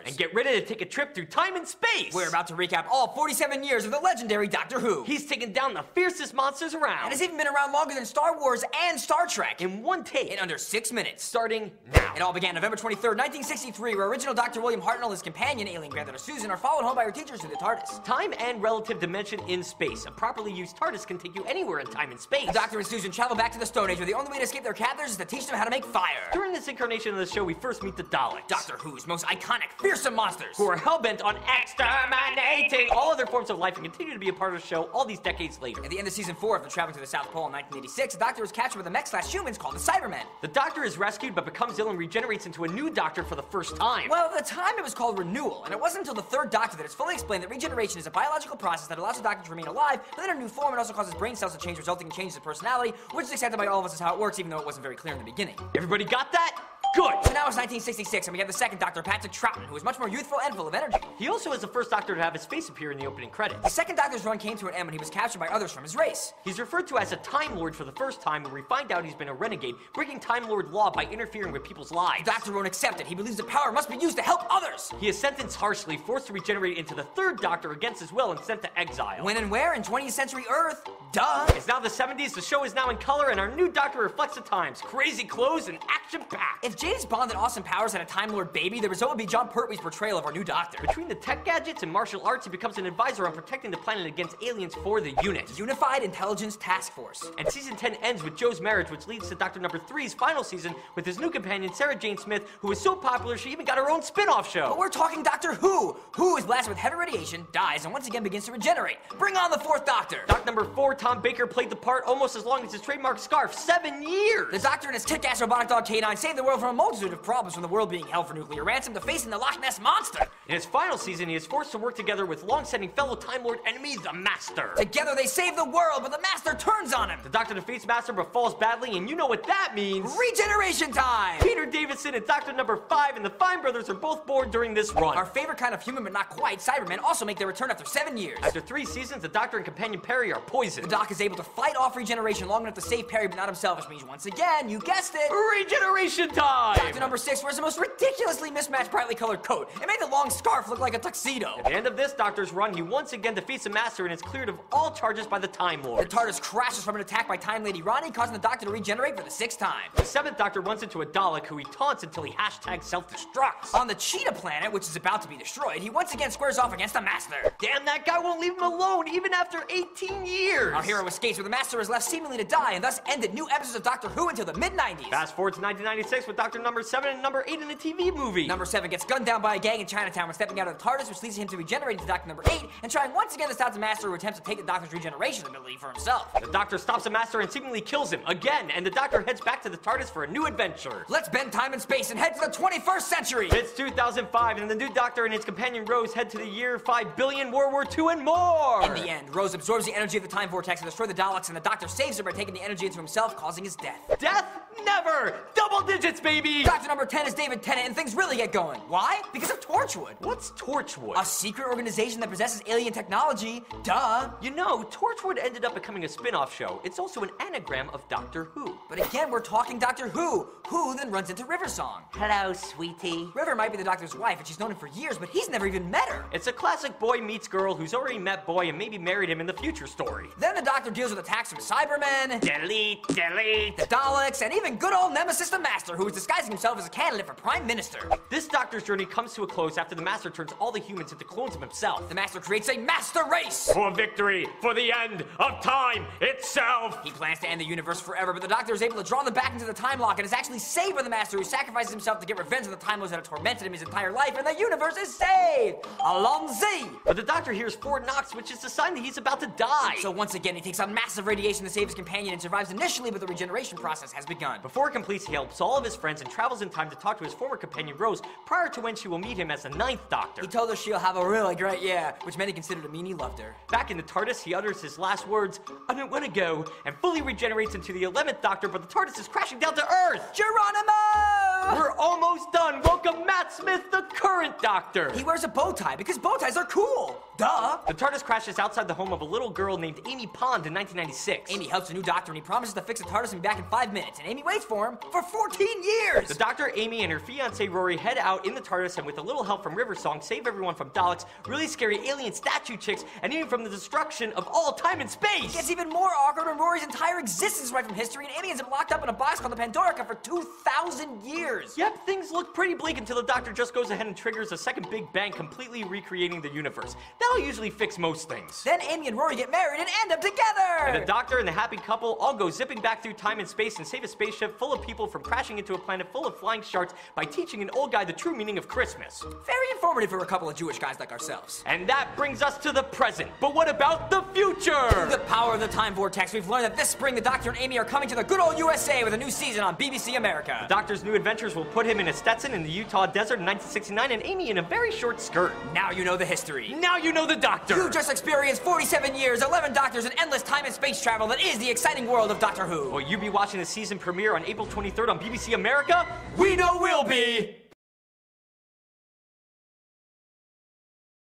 And get ready to take a trip through time and space. We're about to recap all 47 years of the legendary Doctor Who. He's taken down the fiercest monsters around. And has even been around longer than Star Wars and Star Trek. In one take. In under 6 minutes. Starting now. It all began November 23rd, 1963, where original Dr. William Hartnell and his companion, alien granddaughter Susan, are followed home by her teachers through the TARDIS. Time and relative dimension in space. A properly used TARDIS can take you anywhere in time and space. The Doctor and Susan travel back to the Stone Age, where the only way to escape their captors is to teach them how to make fire. During this incarnation of the show, we first meet the Daleks. Doctor Who's most iconic, fearsome monsters. Who are hell-bent on exterminating all other forms of life and continue to be a part of the show all these decades later. At the end of season 4, after traveling to the South Pole in 1986, the Doctor is captured with the mech/humans called the Cybermen. The Doctor is rescued but becomes ill and regenerates into a new Doctor for the first time. Well, at the time it was called renewal, and it wasn't until the third Doctor that it's fully explained that regeneration is a biological process that allows the Doctor to remain alive, but then in a new form it also causes brain cells to change, resulting in changes in personality, which is accepted by all of us as how it works, even though it wasn't very clear in the beginning. Everybody got that? Good! So now it's 1966, and we have the second Doctor, Patrick Troughton, who is much more youthful and full of energy. He also is the first Doctor to have his face appear in the opening credits. The second Doctor's run came to an end when he was captured by others from his race. He's referred to as a Time Lord for the first time, where we find out he's been a renegade, breaking Time Lord law by interfering with people's lives. The Doctor won't accept it. He believes the power must be used to help others. He is sentenced harshly, forced to regenerate into the third Doctor against his will, and sent to exile. When and where? In 20th century Earth? Duh! It's now the 70s, the show is now in color, and our new Doctor reflects the times. Crazy clothes and action-packed. If James Bond and Austin Powers had a Time Lord baby, the result would be John Pertwee's portrayal of our new Doctor. Between the tech gadgets and martial arts, he becomes an advisor on protecting the planet against aliens for the unit. Unified Intelligence Task Force. And season 10 ends with Joe's marriage, which leads to Doctor number 3's final season with his new companion, Sarah Jane Smith, who is so popular she even got her own spin-off show. But we're talking Doctor Who. Who is blasted with heavy radiation, dies, and once again begins to regenerate. Bring on the fourth Doctor. Doc number 4, Tom Baker, played the part almost as long as his trademark scarf, 7 years. The Doctor and his kick-ass robotic dog K9 saved the world from a multitude of problems, from the world being held for nuclear ransom to facing the Loch Ness Monster. In his final season, he is forced to work together with long-standing fellow Time Lord enemy, the Master. Together they save the world, but the Master turns on him. The Doctor defeats Master but falls badly, and you know what that means. Regeneration time! Peter Davison and Doctor number 5 and the Fine Brothers are both born during this run. Our favorite kind of human, but not quite, Cybermen, also make their return after 7 years. After 3 seasons, the Doctor and companion Perry are poisoned. The Doc is able to fight off regeneration long enough to save Perry, but not himself, which means, once again, you guessed it, regeneration time! Doctor number 6 wears the most ridiculously mismatched, brightly colored coat. It made the long scarf look like a tuxedo. At the end of this Doctor's run, he once again defeats the Master and is cleared of all charges by the Time Lord. The TARDIS crashes from an attack by Time Lady Ronnie, causing the Doctor to regenerate for the 6th time. The 7th Doctor runs into a Dalek who he taunts until he hashtag self-destructs. On the Cheetah planet, which is about to be destroyed, he once again squares off against the Master. Damn, that guy won't leave him alone, even after 18 years! Our hero escapes, where the Master is left seemingly to die, and thus ended new episodes of Doctor Who until the mid-90s. Fast forward to 1996 with Doctor number 7 and number 8 in a TV movie. Number 7 gets gunned down by a gang in Chinatown when stepping out of the TARDIS, which leads him to regenerate into Doctor number 8, and trying once again to stop the Master, who attempts to take the Doctor's regeneration ability for himself. The Doctor stops the Master and seemingly kills him again, and the Doctor heads back to the TARDIS for a new adventure. Let's bend time and space and head to the 21st century! It's 2005, and the new Doctor and his companion Rose head to the year 5 billion, World War II, and more! In the end, Rose absorbs the energy of the time vortex to destroy the Daleks, and the Doctor saves her by taking the energy into himself, causing his death. Death? Never! Double digits, baby! Doctor number 10 is David Tennant, and things really get going. Why? Because of Torchwood. What's Torchwood? A secret organization that possesses alien technology. Duh. You know, Torchwood ended up becoming a spin-off show. It's also an anagram of Doctor Who. But again, we're talking Doctor Who. Who then runs into River Song. Hello, sweetie. River might be the Doctor's wife, and she's known him for years, but he's never even met her. It's a classic boy meets girl who's already met boy and maybe married him in the future story. Then the Doctor deals with attacks from Cybermen, Delete, delete. the Daleks, and even good old Nemesis the Master, who is disguising himself as a candidate for Prime Minister. This Doctor's journey comes to a close after the Master turns all the humans into clones of himself. The Master creates a Master Race! For victory, for the end of time itself! He plans to end the universe forever, but the Doctor is able to draw them back into the time lock and is actually saved by the Master, who sacrifices himself to get revenge on the Time Lords that have tormented him his entire life, and the universe is saved! Allons-y! But the Doctor hears Fort Knox, which is the sign that he's about to die. So once again, he takes on massive radiation to save his companion and survives initially, but the regeneration process has begun. Before it completes, he helps all of his friends and travels in time to talk to his former companion Rose prior to when she will meet him as the 9th Doctor. He told her she'll have a really great year, which many consider to mean he loved her. Back in the TARDIS, he utters his last words, "I don't want to go," and fully regenerates into the 11th Doctor, but the TARDIS is crashing down to Earth! Geronimo! We're almost done! Welcome Matt Smith, the current Doctor. He wears a bow tie because bow ties are cool. Duh. The TARDIS crashes outside the home of a little girl named Amy Pond in 1996. Amy helps a new doctor and he promises to fix the TARDIS and be back in 5 minutes. And Amy waits for him for 14 years. The Doctor, Amy, and her fiancé Rory head out in the TARDIS and with a little help from River Song save everyone from Daleks, really scary alien statue chicks, and even from the destruction of all time and space. It gets even more awkward when Rory's entire existence is right from history and Amy ends up locked up in a box called the Pandorica for 2,000 years. Yep, things look pretty bleak until the Doctor just goes ahead and triggers a second Big Bang, completely recreating the universe. That'll usually fix most things. Then Amy and Rory get married and end up together! And the Doctor and the happy couple all go zipping back through time and space and save a spaceship full of people from crashing into a planet full of flying sharks by teaching an old guy the true meaning of Christmas. Very informative for a couple of Jewish guys like ourselves. And that brings us to the present. But what about the future? Through the power of the time vortex, we've learned that this spring the Doctor and Amy are coming to the good old USA with a new season on BBC America. The Doctor's new adventures will put him in a Stetson in the Utah desert in 1969 and Amy in a very short skirt. Now you know the history. Now you know the Doctor. You just experienced 47 years, 11 doctors, and endless time and space travel that is the exciting world of Doctor Who. Will you be watching the season premiere on April 23rd on BBC America? We know we'll be!